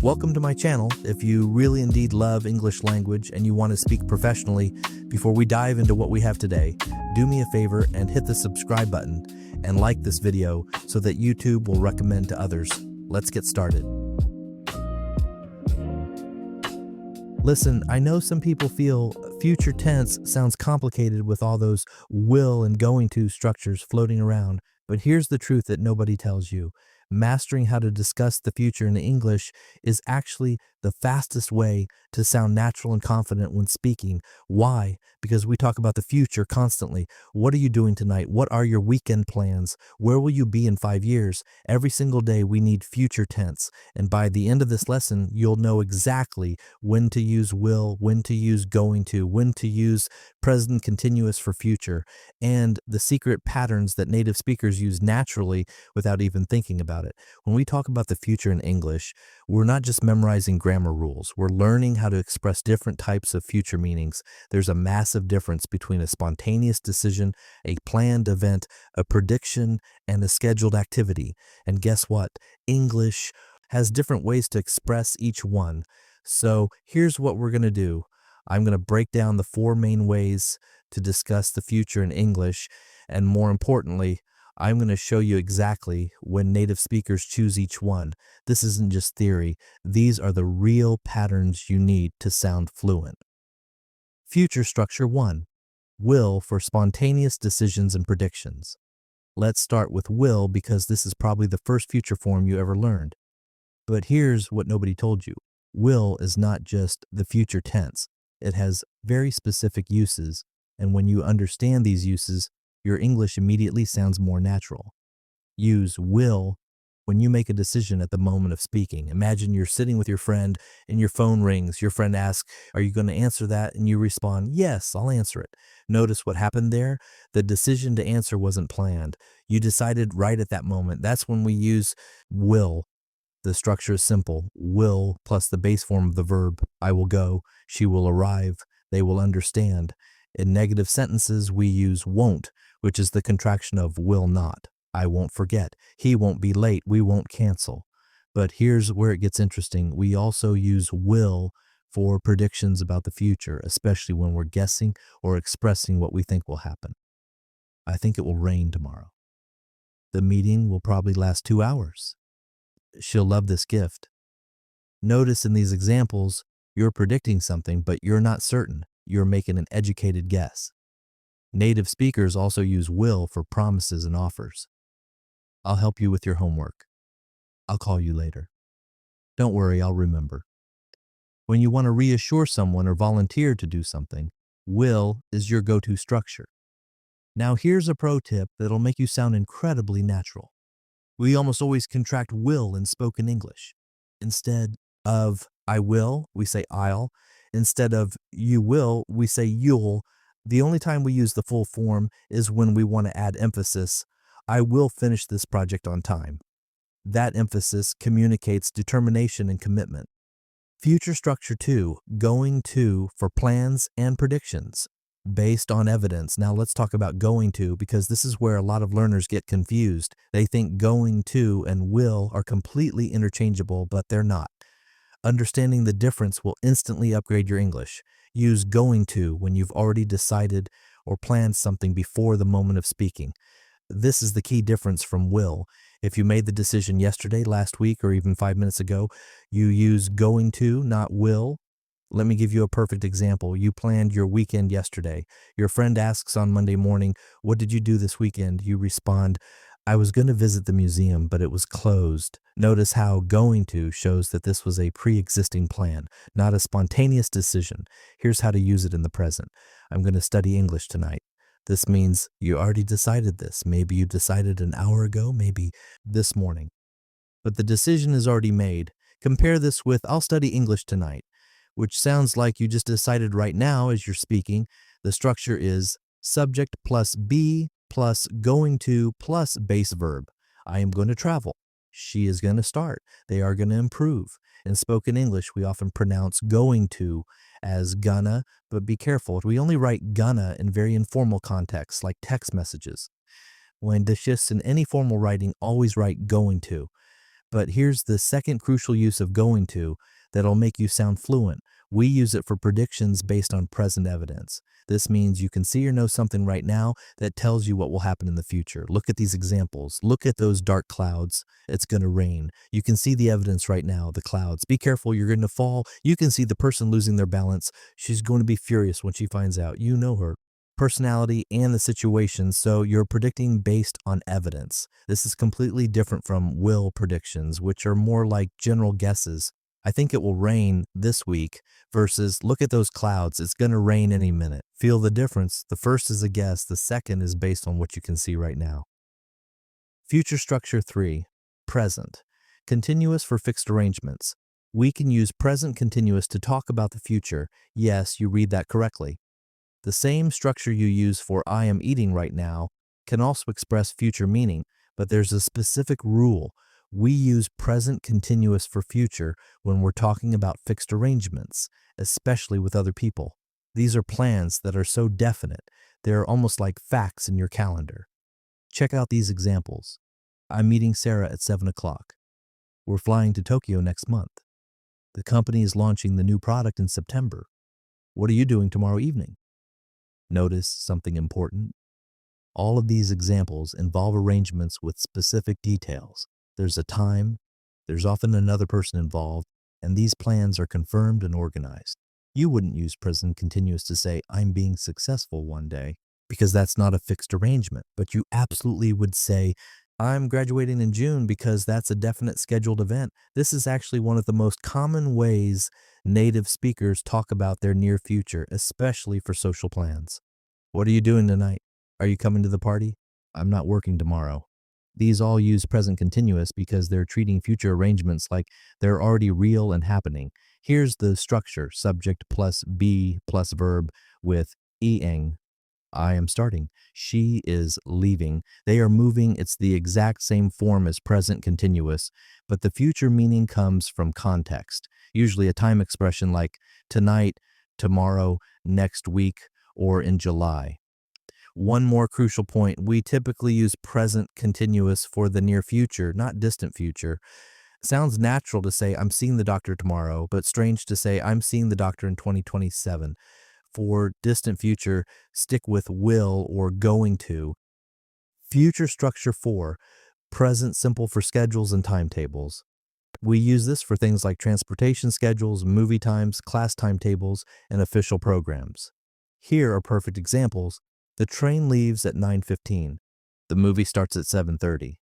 Welcome to my channel. If you really indeed love English language and you want to speak professionally, before we dive into what we have today, do me a favor and hit the subscribe button and like this video so that YouTube will recommend to others. Let's get started. Listen, I know some people feel future tense sounds complicated with all those will and going to structures floating around, but here's the truth that nobody tells you. Mastering how to discuss the future in English is actually the fastest way to sound natural and confident when speaking. Why? Because we talk about the future constantly. What are you doing tonight? What are your weekend plans? Where will you be in 5 years? Every single day we need future tense. And by the end of this lesson, you'll know exactly when to use will, when to use going to, when to use present continuous for future, and the secret patterns that native speakers use naturally without even thinking about it. When we talk about the future in English, we're not just memorizing grammar rules. We're learning how to express different types of future meanings. There's a massive difference between a spontaneous decision, a planned event, a prediction, and a scheduled activity. And guess what? English has different ways to express each one. So here's what we're going to do. I'm going to break down the 4 main ways to discuss the future in English, and more importantly, I'm going to show you exactly when native speakers choose each one. This isn't just theory. These are the real patterns you need to sound fluent. Future structure 1. Will for spontaneous decisions and predictions. Let's start with will because this is probably the first future form you ever learned. But here's what nobody told you. Will is not just the future tense. It has very specific uses, and when you understand these uses, your English immediately sounds more natural. Use will when you make a decision at the moment of speaking. Imagine you're sitting with your friend and your phone rings. Your friend asks, "Are you going to answer that?" And you respond, "Yes, I'll answer it." Notice what happened there? The decision to answer wasn't planned. You decided right at that moment. That's when we use will. The structure is simple. Will plus the base form of the verb, I will go, she will arrive, they will understand. In negative sentences, we use won't, which is the contraction of will not. I won't forget. He won't be late. We won't cancel. But here's where it gets interesting. We also use will for predictions about the future, especially when we're guessing or expressing what we think will happen. I think it will rain tomorrow. The meeting will probably last 2 hours. She'll love this gift. Notice in these examples, you're predicting something, but you're not certain. You're making an educated guess. Native speakers also use will for promises and offers. I'll help you with your homework. I'll call you later. Don't worry, I'll remember. When you want to reassure someone or volunteer to do something, will is your go-to structure. Now here's a pro tip that'll make you sound incredibly natural. We almost always contract will in spoken English. Instead of I will, we say I'll. Instead of you will, we say you'll. The only time we use the full form is when we want to add emphasis. I will finish this project on time. That emphasis communicates determination and commitment. Future structure 2, going to for plans and predictions. Based on evidence. Now let's talk about going to, because this is where a lot of learners get confused. They think going to and will are completely interchangeable, but they're not. Understanding the difference will instantly upgrade your English. Use going to when you've already decided or planned something before the moment of speaking. This is the key difference from will. If you made the decision yesterday, last week, or even 5 minutes ago, you use going to, not will. Let me give you a perfect example. You planned your weekend yesterday. Your friend asks on Monday morning, "What did you do this weekend?" You respond, "I was going to visit the museum, but it was closed." Notice how going to shows that this was a pre-existing plan, not a spontaneous decision. Here's how to use it in the present. I'm going to study English tonight. This means you already decided this. Maybe you decided an hour ago, maybe this morning. But the decision is already made. Compare this with I'll study English tonight, which sounds like you just decided right now as you're speaking. The structure is subject plus be plus going to plus base verb. I am going to travel. She is going to start. They are going to improve. In spoken English, we often pronounce going to as gonna, but be careful. We only write gonna in very informal contexts like text messages. When dishes in any formal writing, always write going to. But here's the second crucial use of going to that'll make you sound fluent. We use it for predictions based on present evidence. This means you can see or know something right now that tells you what will happen in the future. Look at these examples. Look at those dark clouds. It's going to rain. You can see the evidence right now, the clouds. Be careful, you're going to fall. You can see the person losing their balance. She's going to be furious when she finds out. You know her personality and the situation, so you're predicting based on evidence. This is completely different from will predictions, which are more like general guesses. I think it will rain this week versus look at those clouds, it's going to rain any minute. Feel the difference. The first is a guess, the second is based on what you can see right now. Future structure 3, present. Continuous for fixed arrangements. We can use present continuous to talk about the future. Yes, you read that correctly. The same structure you use for I am eating right now can also express future meaning, but there's a specific rule. We use present continuous for future when we're talking about fixed arrangements, especially with other people. These are plans that are so definite, they're almost like facts in your calendar. Check out these examples. I'm meeting Sarah at 7 o'clock. We're flying to Tokyo next month. The company is launching the new product in September. What are you doing tomorrow evening? Notice something important. All of these examples involve arrangements with specific details. There's a time, there's often another person involved, and these plans are confirmed and organized. You wouldn't use present continuous to say, I'm being successful one day, because that's not a fixed arrangement, but you absolutely would say, I'm graduating in June because that's a definite scheduled event. This is actually one of the most common ways native speakers talk about their near future, especially for social plans. What are you doing tonight? Are you coming to the party? I'm not working tomorrow. These all use present continuous because they're treating future arrangements like they're already real and happening. Here's the structure, subject plus be plus verb with ing. I am starting. She is leaving. They are moving. It's the exact same form as present continuous, but the future meaning comes from context, usually a time expression like tonight, tomorrow, next week, or in July. One more crucial point, we typically use present continuous for the near future, not distant future. Sounds natural to say I'm seeing the doctor tomorrow, but strange to say I'm seeing the doctor in 2027. For distant future, stick with will or going to. Future structure 4, present simple for schedules and timetables. We use this for things like transportation schedules, movie times, class timetables, and official programs. Here are perfect examples. The train leaves at 9:15. The movie starts at 7:30.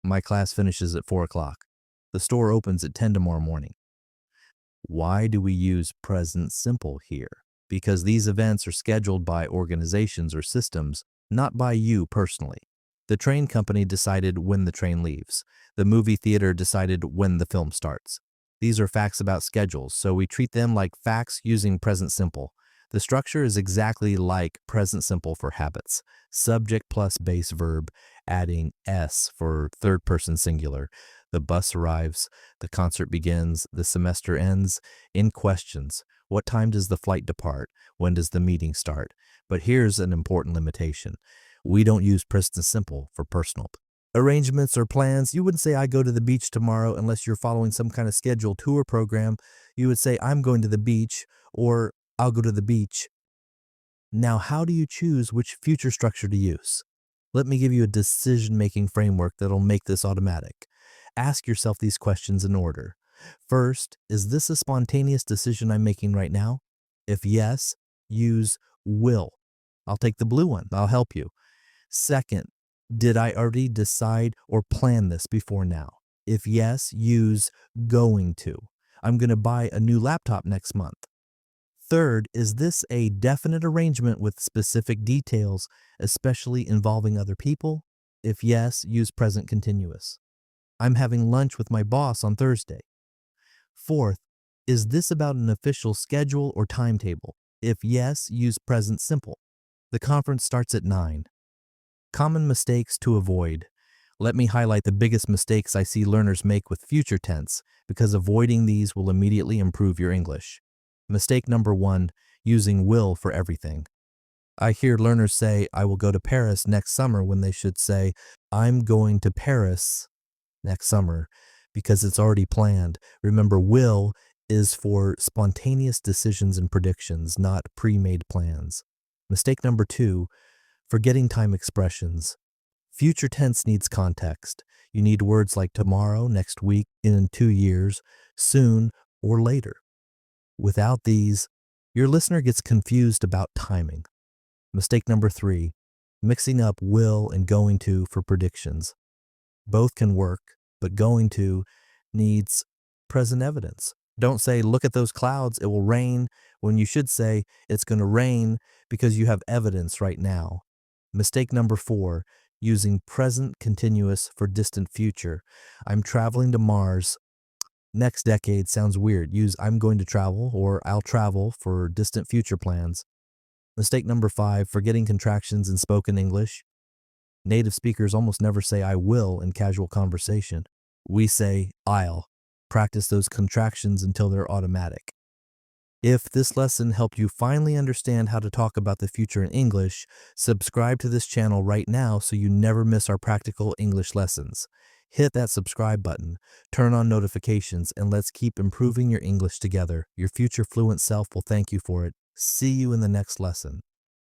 My class finishes at 4 o'clock. The store opens at 10 tomorrow morning. Why do we use present simple here? Because these events are scheduled by organizations or systems, not by you personally. The train company decided when the train leaves. The movie theater decided when the film starts. These are facts about schedules, so we treat them like facts using present simple. The structure is exactly like present simple for habits. Subject plus base verb, adding s for third person singular. The bus arrives, the concert begins, the semester ends. In questions, what time does the flight depart? When does the meeting start? But here's an important limitation. We don't use present simple for personal arrangements or plans. You wouldn't say I go to the beach tomorrow unless you're following some kind of scheduled tour program. You would say I'm going to the beach or I'll go to the beach. Now, how do you choose which future structure to use? Let me give you a decision-making framework that'll make this automatic. Ask yourself these questions in order. First, is this a spontaneous decision I'm making right now? If yes, use will. I'll take the blue one. I'll help you. Second, did I already decide or plan this before now? If yes, use going to. I'm going to buy a new laptop next month. Third, is this a definite arrangement with specific details, especially involving other people? If yes, use present continuous. I'm having lunch with my boss on Thursday. Fourth, is this about an official schedule or timetable? If yes, use present simple. The conference starts at 9. Common mistakes to avoid. Let me highlight the biggest mistakes I see learners make with future tense, because avoiding these will immediately improve your English. Mistake number 1, using will for everything. I hear learners say, I will go to Paris next summer when they should say, I'm going to Paris next summer. because it's already planned. Remember, will is for spontaneous decisions and predictions, not pre-made plans. Mistake number 2, forgetting time expressions. Future tense needs context. You need words like tomorrow, next week, in 2 years, soon, or later. Without these, your listener gets confused about timing. Mistake number 3, mixing up will and going to for predictions. Both can work, but going to needs present evidence. Don't say, look at those clouds, it will rain, when you should say, it's going to rain because you have evidence right now. Mistake number 4, using present continuous for distant future. I'm traveling to Mars. Next decade sounds weird. Use I'm going to travel or I'll travel for distant future plans. Mistake number 5, forgetting contractions in spoken English. Native speakers almost never say I will in casual conversation. We say I'll. Practice those contractions until they're automatic. If this lesson helped you finally understand how to talk about the future in English, subscribe to this channel right now so you never miss our practical English lessons. Hit that subscribe button, turn on notifications, and let's keep improving your English together. Your future fluent self will thank you for it. See you in the next lesson.